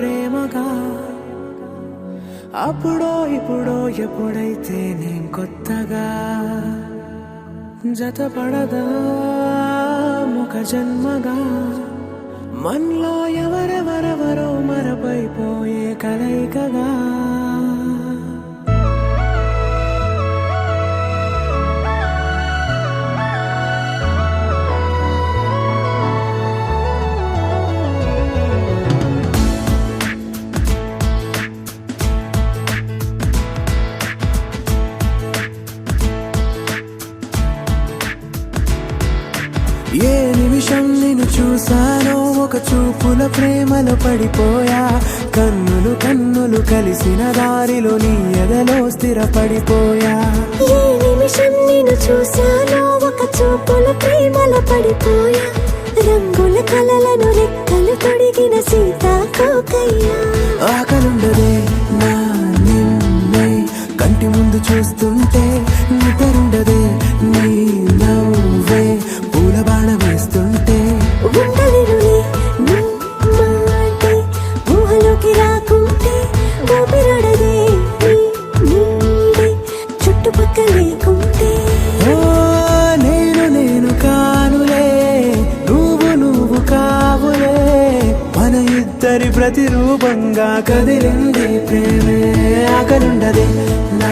ప్రేమగా అప్పుడో ఇప్పుడో ఎప్పుడైతే నేను కొత్తగా జతపడదా ముఖ జన్మగా మనలో ఎవరెవరెవరో మరపైపోయే కలయికగా ఏ నిమిషం నిన్ను చూసానో ఒక చూపుల ప్రేమలో పడిపోయా కన్నులు కన్నులు కలిసిన దారిలో నీ ఎదలో స్థిరపడిపోయా ఏ నిమిషం నిన్ను చూసానో ఒక చూపుల ప్రేమలో పడిపోయా రంగుల కలలను రెక్కలు తొడిగిన సీతాకోకయ్యా ఆకలుండదే నా నిన్నే కంటి ముందు చూస్తుంటే నిద్రుండదే నీ నవ్వే పూల బాణ వేస్తుంటే ఉండలేనులే నీ మాటే ఊహలోకి రాకుంటే ఊపిరాడదే నీ నీడే చుట్టుపక్కల లేకుంటే ఓ నేను కానులే నువ్వు కావులే మన ఇద్దరి ప్రతిరూపంగా కదిలింది ప్రేమే ఆకలుండదే నా